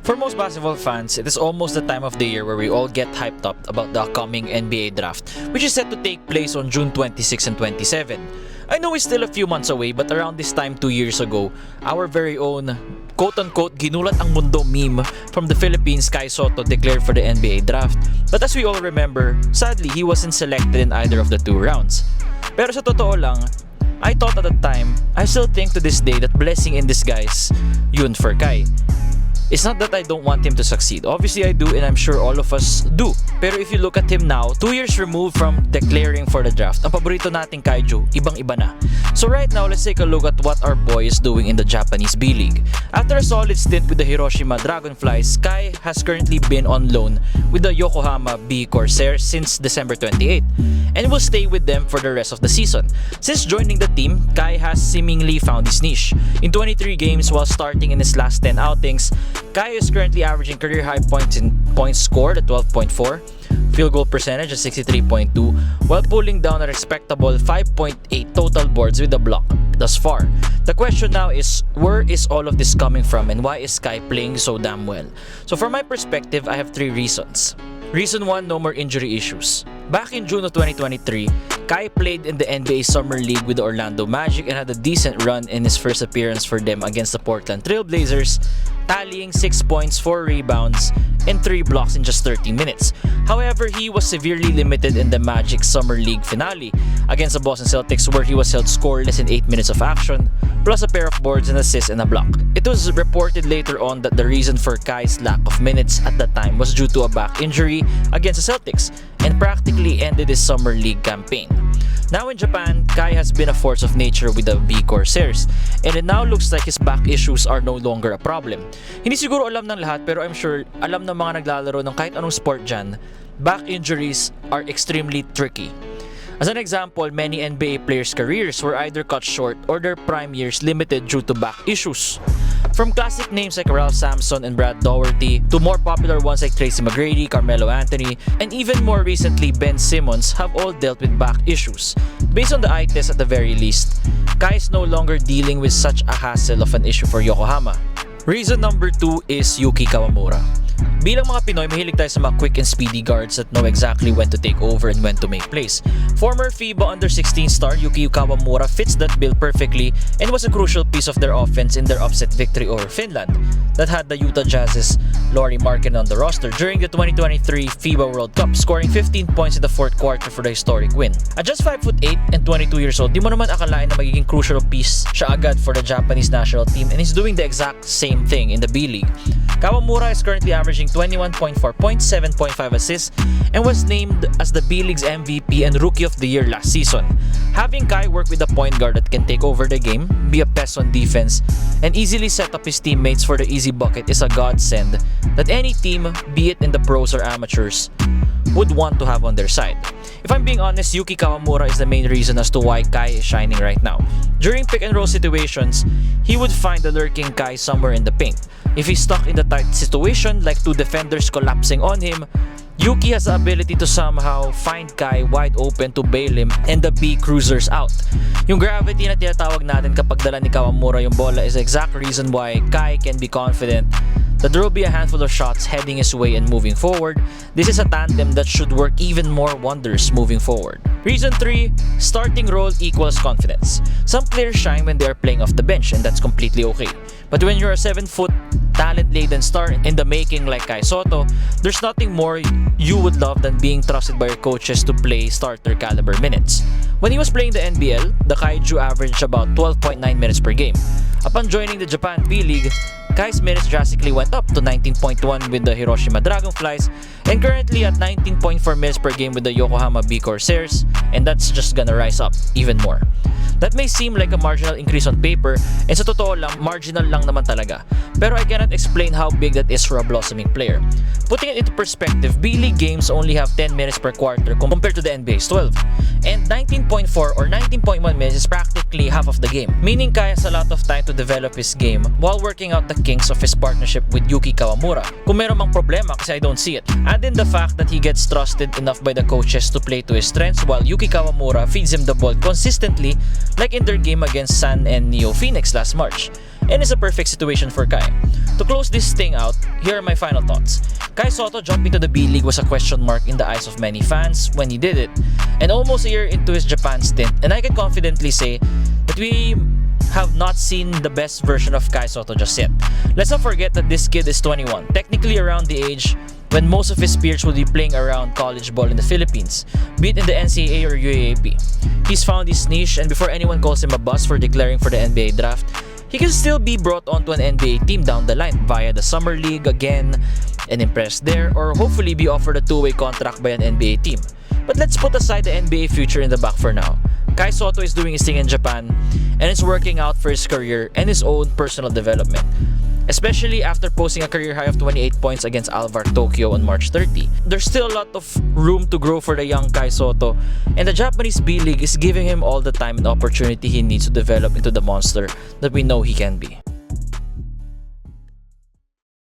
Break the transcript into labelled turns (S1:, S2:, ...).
S1: For most basketball fans, it is almost the time of the year where we all get hyped up about the upcoming NBA draft, which is set to take place on June 26 and 27. I know it's still a few months away, but around this time 2 years ago, our very own quote-unquote ginulat ang mundo meme from the Philippines, Sotto, declared for the NBA draft. But as we all remember, sadly, he wasn't selected in either of the two rounds. Pero sa totoo lang, I thought at the time, I still think to this day that blessing in disguise yun for Kai. It's not that I don't want him to succeed. Obviously I do, and I'm sure all of us do. Pero if you look at him now, 2 years removed from declaring for the draft, ang paborito nating kaiju, ibang-iba na. So right now, let's take a look at what our boy is doing in the Japanese B-League. After a solid stint with the Hiroshima Dragonflies, Kai has currently been on loan with the Yokohama B Corsairs since December 28 and will stay with them for the rest of the season. Since joining the team, Kai has seemingly found his niche. In 23 games while starting in his last 10 outings, Kai is currently averaging career high points in points scored at 12.4, field goal percentage at 63.2, while pulling down a respectable 5.8 total boards with a block thus far. The question now is, where is all of this coming from and why is Kai playing so damn well? So from my perspective, I have 3 reasons. Reason 1, no more injury issues. Back in June of 2023, Kai played in the NBA Summer League with the Orlando Magic and had a decent run in his first appearance for them against the Portland Trail Blazers, tallying 6 points, 4 rebounds, and 3 blocks in just 30 minutes. However, he was severely limited in the Magic Summer League finale against the Boston Celtics, where he was held scoreless in 8 minutes of action, plus a pair of boards and assists and a block. It was reported later on that the reason for Kai's lack of minutes at that time was due to a back injury against the Celtics and practically ended his Summer League campaign. Now in Japan, Kai has been a force of nature with the B Corsairs, and it now looks like his back issues are no longer a problem. Hindi siguro alam ng lahat, pero I'm sure alam ng mga naglalaro ng kahit anong sport dyan, back injuries are extremely tricky. As an example, many NBA players' careers were either cut short or their prime years limited due to back issues. From classic names like Ralph Sampson and Brad Daugherty to more popular ones like Tracy McGrady, Carmelo Anthony, and even more recently Ben Simmons have all dealt with back issues. Based on the eye test at the very least, Kai is no longer dealing with such a hassle of an issue for Yokohama. Reason number 2 is Yuki Kawamura. Bilang mga Pinoy, mahilig tayo sa mga quick and speedy guards that know exactly when to take over and when to make plays. Former FIBA Under-16 star Yuki Kawamura fits that bill perfectly and was a crucial piece of their offense in their upset victory over Finland that had the Utah Jazz's Lauri Markkanen on the roster during the 2023 FIBA World Cup, scoring 15 points in the 4th quarter for the historic win. At just 5'8" and 22 years old, di mo naman akalain na magiging crucial piece siya agad for the Japanese national team, and he's doing the exact same thing in the B-League. Kawamura is currently averaging 21.4 points, 7.5 assists, and was named as the B-League's MVP and Rookie of the Year last season. Having Kai work with a point guard that can take over the game, be a pest on defense, and easily set up his teammates for the easy bucket is a godsend that any team, be it in the pros or amateurs, would want to have on their side. If I'm being honest, Yuki Kawamura is the main reason as to why Kai is shining right now. During pick and roll situations, he would find the lurking Kai somewhere in the paint. If he's stuck in the tight situation, like 2 defenders collapsing on him, Yuki has the ability to somehow find Kai wide open to bail him and the B cruisers out. Yung gravity na tinatawag natin kapag dala ni Kawamura yung bola is the exact reason why Kai can be confident that there will be a handful of shots heading his way and moving forward. This is a tandem that should work even more wonders moving forward. Reason 3, starting role equals confidence. Some players shine when they are playing off the bench, and that's completely okay. But when you're a 7-foot, talent-laden star in the making like Kai Sotto, there's nothing more you would love than being trusted by your coaches to play starter caliber minutes. When he was playing the NBL, the Kaiju averaged about 12.9 minutes per game. Upon joining the Japan B-League, Kai's minutes drastically went up to 19.1 with the Hiroshima Dragonflies and currently at 19.4 minutes per game with the Yokohama B Corsairs, and that's just gonna rise up even more. That may seem like a marginal increase on paper, and sa totoo lang, marginal lang naman talaga. Pero I cannot explain how big that is for a blossoming player. Putting it into perspective, B-League games only have 10 minutes per quarter compared to the NBA's 12. And 19.4 or 19.1 minutes is practically half of the game, meaning Kai has a lot of time to develop his game while working out the kinks of his partnership with Yuki Kawamura. Kung meron mang problema, kasi I don't see it. Add in the fact that he gets trusted enough by the coaches to play to his strengths while Yuki Kawamura feeds him the ball consistently, like in their game against San and Neo Phoenix last March. and is a perfect situation for Kai. To close this thing out, here are my final thoughts. Kai Sotto jumping to the B-League was a question mark in the eyes of many fans when he did it, and almost a year into his Japan stint, and I can confidently say that we have not seen the best version of Kai Sotto just yet. Let's not forget that this kid is 21, technically around the age when most of his peers will be playing around college ball in the Philippines, be it in the NCAA or UAAP. He's found his niche, and before anyone calls him a bust for declaring for the NBA draft, he can still be brought onto an NBA team down the line via the Summer League again and impress there, or hopefully be offered a two-way contract by an NBA team. But let's put aside the NBA future in the back for now. Kai Sotto is doing his thing in Japan, and it's working out for his career and his own personal development. Especially after posting a career high of 28 points against Alvar Tokyo on March 30. There's still a lot of room to grow for the young Kai Sotto, and the Japanese B-League is giving him all the time and opportunity he needs to develop into the monster that we know he can be.